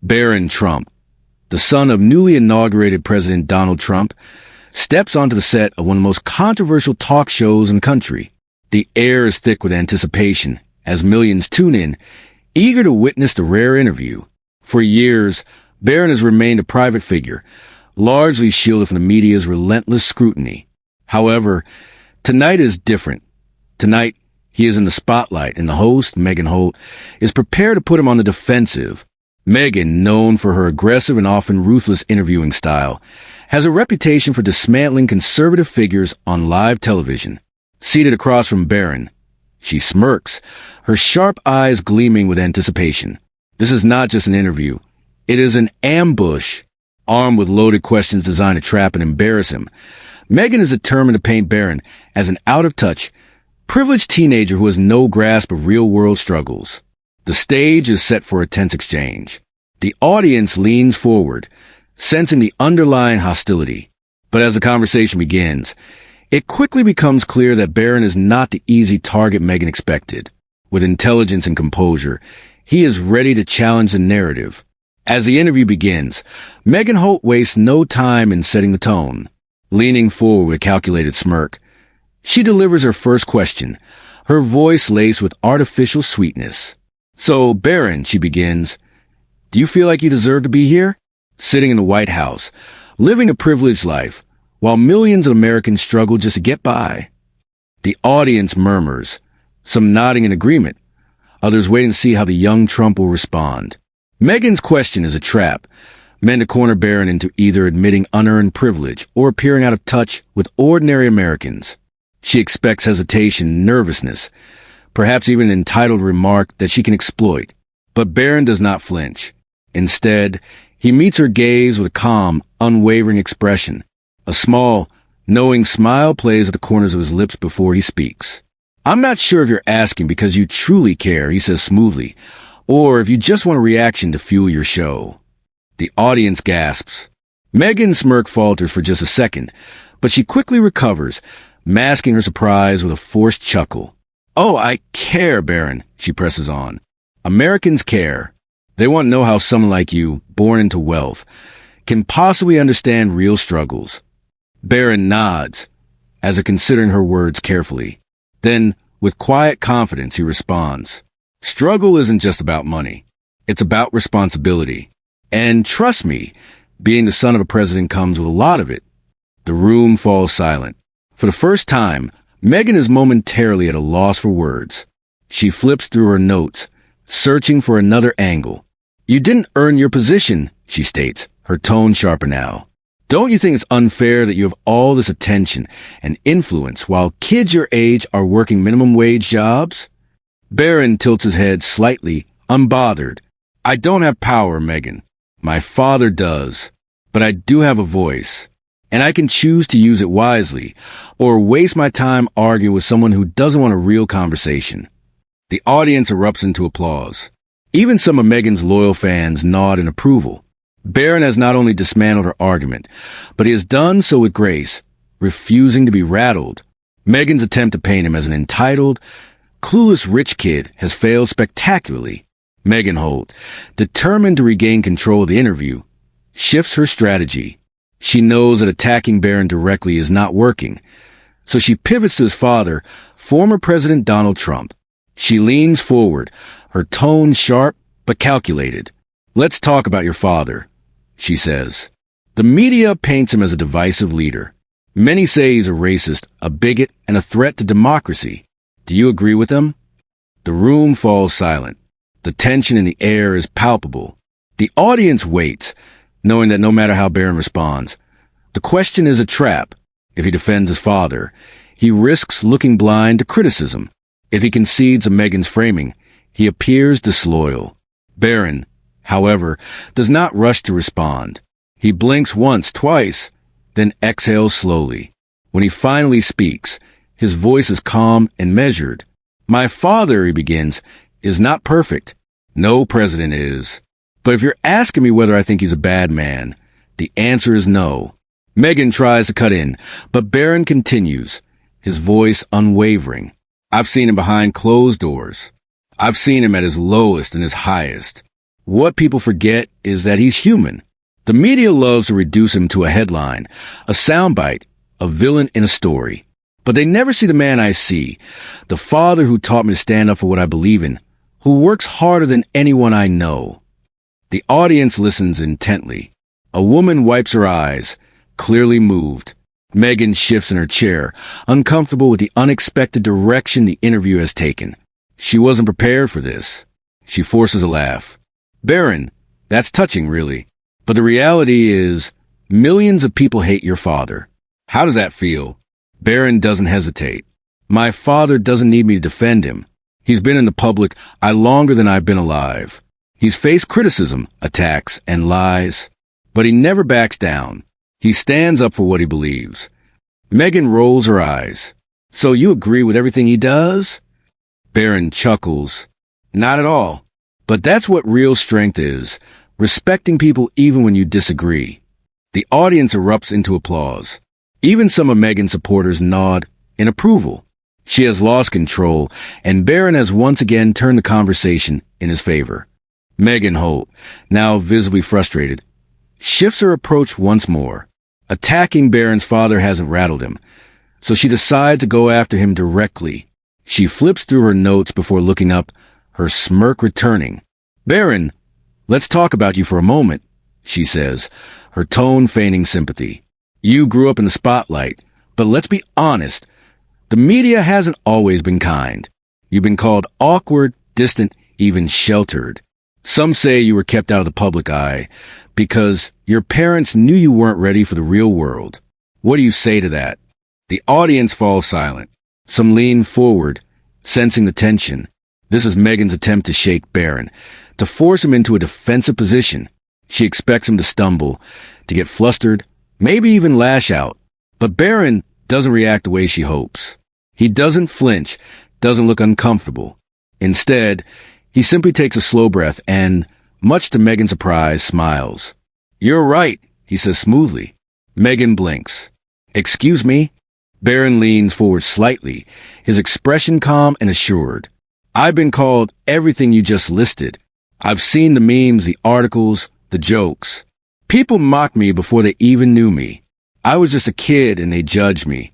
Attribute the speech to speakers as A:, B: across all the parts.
A: Barron Trump, the son of newly inaugurated President Donald Trump, steps onto the set of one of the most controversial talk shows in the country. The air is thick with anticipation as millions tune in, eager to witness the rare interview. For years, Barron has remained a private figure, largely shielded from the media's relentless scrutiny. However, tonight is different. Tonight, he is in the spotlight, and the host, Holt, is prepared to put him on the defensive. Meghan, known for her aggressive and often ruthless interviewing style, has a reputation for dismantling conservative figures on live television. Seated across from Barron, she smirks, her sharp eyes gleaming with anticipation. This is not just an interview. It is an ambush, armed with loaded questions designed to trap and embarrass him. Meghan is determined to paint Barron as an out-of-touch, privileged teenager who has no grasp of real-world struggles. The stage is set for a tense exchange. The audience leans forward, sensing the underlying hostility. But as the conversation begins, it quickly becomes clear that Barron is not the easy target Meghan expected. With intelligence and composure, he is ready to challenge the narrative. As the interview begins, Meghan Holt wastes no time in setting the tone. Leaning forward with a calculated smirk, she delivers her first question, her voice laced with artificial sweetness. "So, Barron," she begins, "do you feel like you deserve to be here? Sitting in the White House, living a privileged life, while millions of Americans struggle just to get by." The audience murmurs, some nodding in agreement, others waiting to see how the young Trump will respond. Meghan's question is a trap, meant to corner Barron into either admitting unearned privilege or appearing out of touch with ordinary Americans. She expects hesitation, nervousness, perhaps even an entitled remark that she can exploit. But Barron does not flinch. Instead, he meets her gaze with a calm, unwavering expression. A small, knowing smile plays at the corners of his lips before he speaks. "I'm not sure if you're asking because you truly care," he says smoothly, "or if you just want a reaction to fuel your show." The audience gasps. Meghan's smirk falters for just a second, but she quickly recovers, masking her surprise with a forced chuckle. "Oh, I care, Barron," she presses on. "Americans care. They want to know how someone like you, born into wealth, can possibly understand real struggles." Barron nods, as if considering her words carefully. Then, with quiet confidence, he responds, "Struggle isn't just about money. It's about responsibility. And trust me, being the son of a president comes with a lot of it." The room falls silent. For the first time, Meghan is momentarily at a loss for words. She flips through her notes, searching for another angle. "You didn't earn your position," she states, her tone sharper now. "Don't you think it's unfair that you have all this attention and influence while kids your age are working minimum wage jobs?" Barron tilts his head slightly, unbothered. "I don't have power, Meghan. My father does. But I do have a voice. And I can choose to use it wisely, or waste my time arguing with someone who doesn't want a real conversation." The audience erupts into applause. Even some of Meghan's loyal fans nod in approval. Barron has not only dismantled her argument, but he has done so with grace, refusing to be rattled. Meghan's attempt to paint him as an entitled, clueless rich kid has failed spectacularly. Meghan Holt, determined to regain control of the interview, shifts her strategy. She knows that attacking Barron directly is not working, so she pivots to his father, former President Donald Trump. She leans forward, her tone sharp but calculated. "Let's talk about your father," she says. "The media paints him as a divisive leader. Many say he's a racist, a bigot, and a threat to democracy. Do you agree with them?" The room falls silent. The tension in the air is palpable. The audience waits, knowing that no matter how Barron responds, the question is a trap. If he defends his father, he risks looking blind to criticism. If he concedes to Meghan's framing, he appears disloyal. Barron, however, does not rush to respond. He blinks once, twice, then exhales slowly. When he finally speaks, his voice is calm and measured. "My father," he begins, "is not perfect. No president is. But if you're asking me whether I think he's a bad man, the answer is no." Meghan tries to cut in, but Barron continues, his voice unwavering. "I've seen him behind closed doors. I've seen him at his lowest and his highest. What people forget is that he's human. The media loves to reduce him to a headline, a soundbite, a villain in a story. But they never see the man I see, the father who taught me to stand up for what I believe in, who works harder than anyone I know. The audience listens intently. A woman wipes her eyes, clearly moved. Megan shifts in her chair, uncomfortable with the unexpected direction the interview has taken. She wasn't prepared for this. She forces a laugh. Barron, that's touching, really. But the reality is, millions of people hate your father. How does that feel? Barron doesn't hesitate. My father doesn't need me to defend him. He's been in the public eye longer than I've been alive. He's faced criticism, attacks, and lies. But he never backs down. He stands up for what he believes. Megan rolls her eyes. So you agree with everything he does? Barron chuckles. Not at all. But that's what real strength is. Respecting people even when you disagree. The audience erupts into applause. Even some of Megan's supporters nod in approval. She has lost control, and Barron has once again turned the conversation in his favor. Megan Holt, now visibly frustrated, shifts her approach once more. Attacking Barron's father hasn't rattled him, so she decides to go after him directly. She flips through her notes before looking up, her smirk returning. Barron, let's talk about you for a moment, she says, her tone feigning sympathy. You grew up in the spotlight, but let's be honest, the media hasn't always been kind. You've been called awkward, distant, even sheltered. Some say you were kept out of the public eye because your parents knew you weren't ready for the real world. What do you say to that? The audience falls silent. Some lean forward, sensing the tension. This is Megan's attempt to shake Barron, to force him into a defensive position. She expects him to stumble, to get flustered, maybe even lash out. But Barron doesn't react the way she hopes. He doesn't flinch, doesn't look uncomfortable. Instead, he simply takes a slow breath and, much to Megan's surprise, smiles. You're right, he says smoothly. Megan blinks. Excuse me? Barron leans forward slightly, his expression calm and assured. I've been called everything you just listed. I've seen the memes, the articles, the jokes. People mocked me before they even knew me. I was just a kid and they judged me.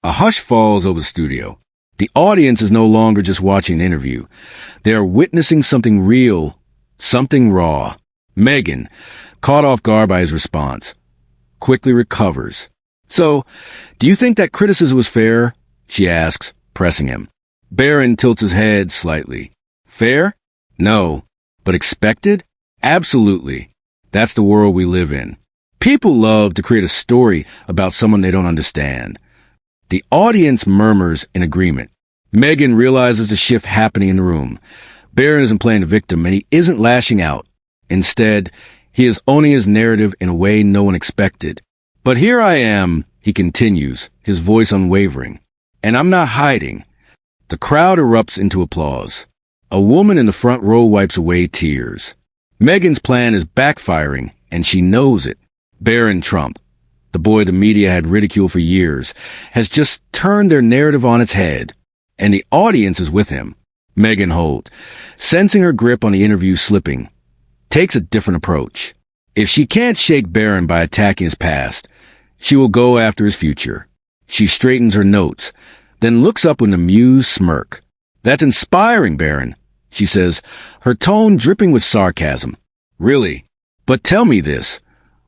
A: A hush falls over the studio. The audience is no longer just watching an interview. They are witnessing something real, something raw. Megan, caught off guard by his response, quickly recovers. So, do you think that criticism was fair? She asks, pressing him. Barron tilts his head slightly. Fair? No. But expected? Absolutely. That's the world we live in. People love to create a story about someone they don't understand. The audience murmurs in agreement. Megan realizes the shift happening in the room. Barron isn't playing the victim, and he isn't lashing out. Instead, he is owning his narrative in a way no one expected. But here I am, he continues, his voice unwavering. And I'm not hiding. The crowd erupts into applause. A woman in the front row wipes away tears. Megan's plan is backfiring, and she knows it. Barron Trump, the boy the media had ridiculed for years, has just turned their narrative on its head. And the audience is with him. Megan Holt, sensing her grip on the interview slipping, takes a different approach. If she can't shake Barron by attacking his past, she will go after his future. She straightens her notes, then looks up with an amused smirk. That's inspiring, Barron, she says, her tone dripping with sarcasm. Really? But tell me this.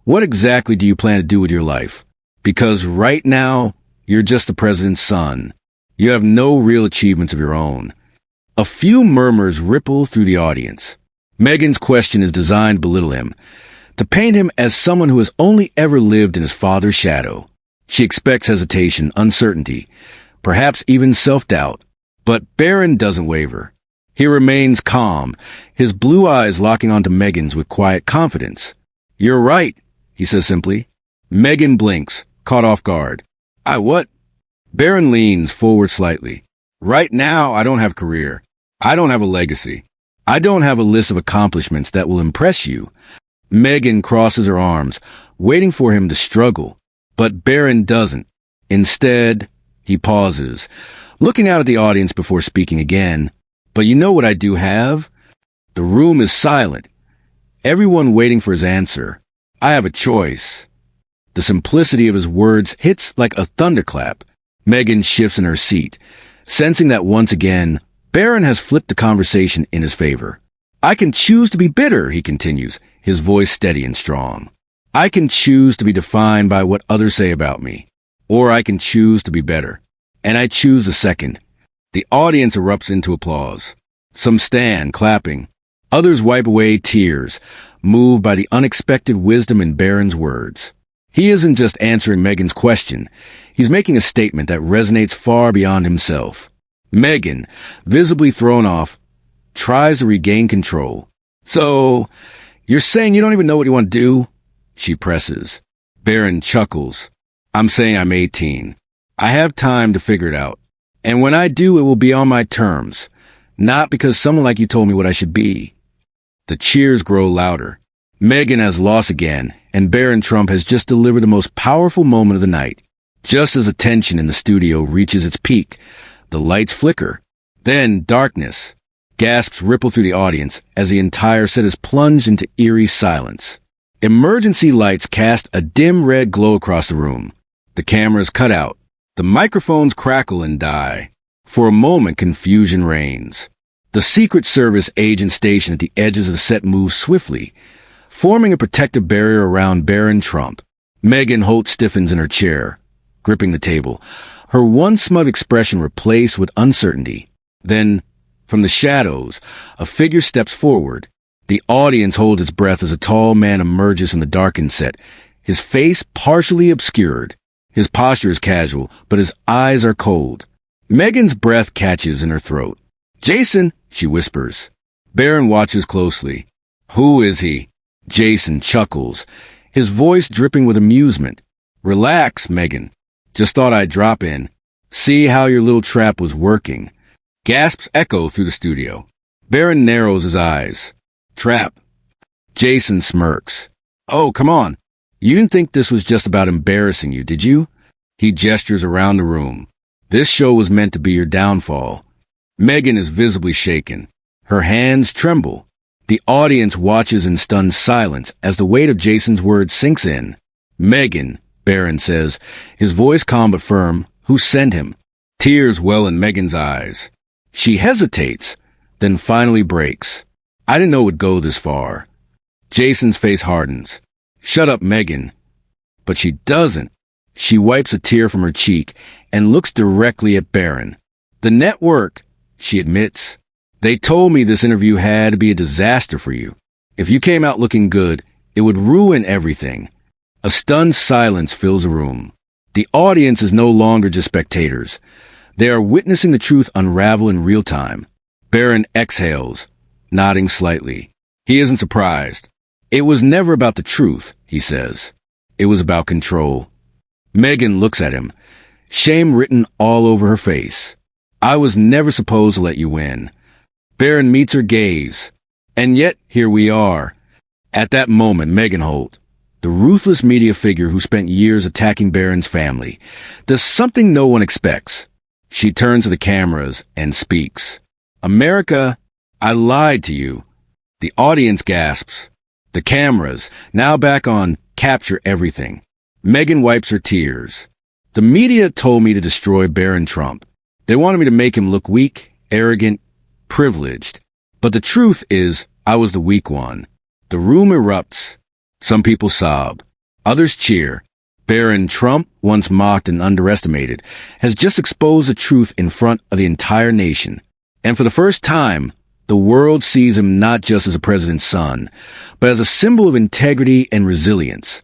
A: What exactly do you plan to do with your life? Because right now, you're just the president's son. You have no real achievements of your own. A few murmurs ripple through the audience. Megan's question is designed to belittle him, to paint him as someone who has only ever lived in his father's shadow. She expects hesitation, uncertainty, perhaps even self-doubt. But Barron doesn't waver. He remains calm, his blue eyes locking onto Megan's with quiet confidence. You're right, he says simply. Megan blinks, caught off guard. I what? Barron leans forward slightly. Right now, I don't have a career. I don't have a legacy. I don't have a list of accomplishments that will impress you. Megan crosses her arms, waiting for him to struggle. But Barron doesn't. Instead, he pauses, looking out at the audience before speaking again. But you know what I do have? The room is silent. everyone waiting for his answer. I have a choice. The simplicity of his words hits like a thunderclap. Meghan shifts in her seat, sensing that once again, Barron has flipped the conversation in his favor. I can choose to be bitter, he continues, his voice steady and strong. I can choose to be defined by what others say about me. Or I can choose to be better. And I choose the second. The audience erupts into applause. Some stand, clapping. Others wipe away tears, moved by the unexpected wisdom in Barron's words. He isn't just answering Meghan's question. He's making a statement that resonates far beyond himself. Meghan, visibly thrown off, tries to regain control. So, you're saying you don't even know what you want to do? She presses. Barron chuckles. I'm saying I'm 18. I have time to figure it out. And when I do, it will be on my terms. Not because someone like you told me what I should be. The cheers grow louder. Meghan has lost again, and Barron Trump has just delivered the most powerful moment of the night. Just as the tension in the studio reaches its peak, the lights flicker. Then darkness. Gasps ripple through the audience as the entire set is plunged into eerie silence. Emergency lights cast a dim red glow across the room. The cameras cut out. The microphones crackle and die. For a moment, confusion reigns. The Secret Service agent stationed at the edges of the set moves swiftly, forming a protective barrier around Barron Trump. Meghan Holt stiffens in her chair, gripping the table, her once smug expression replaced with uncertainty. Then, from the shadows, a figure steps forward. The audience holds its breath as a tall man emerges from the darkened set, his face partially obscured. His posture is casual, but his eyes are cold. Meghan's breath catches in her throat. Jason, she whispers. Barron watches closely. Who is he? Jason chuckles, his voice dripping with amusement. Relax, Meghan. Just thought I'd drop in. See how your little trap was working. Gasps echo through the studio. Barron narrows his eyes. Trap. Jason smirks. Oh, come on. You didn't think this was just about embarrassing you, did you? He gestures around the room. This show was meant to be your downfall. Meghan is visibly shaken. Her hands tremble. The audience watches in stunned silence as the weight of Jason's words sinks in. Meghan, Barron says, his voice calm but firm. Who sent him? Tears well in Meghan's eyes. She hesitates, then finally breaks. I didn't know it would go this far. Jason's face hardens. Shut up, Meghan. But she doesn't. She wipes a tear from her cheek and looks directly at Barron. The network, she admits. They told me this interview had to be a disaster for you. If you came out looking good, it would ruin everything. A stunned silence fills the room. The audience is no longer just spectators. They are witnessing the truth unravel in real time. Barron exhales, nodding slightly. He isn't surprised. It was never about the truth, he says. It was about control. Meghan looks at him, shame written all over her face. I was never supposed to let you win. Barron meets her gaze. And yet, here we are. At that moment, Meghan Holt, the ruthless media figure who spent years attacking Barron's family, does something no one expects. She turns to the cameras and speaks. America, I lied to you. The audience gasps. The cameras, now back on, capture everything. Meghan wipes her tears. The media told me to destroy Barron Trump. They wanted me to make him look weak, arrogant, privileged. But the truth is, I was the weak one. The room erupts. Some people sob. Others cheer. Barron Trump, once mocked and underestimated, has just exposed the truth in front of the entire nation. And for the first time, the world sees him not just as a president's son, but as a symbol of integrity and resilience.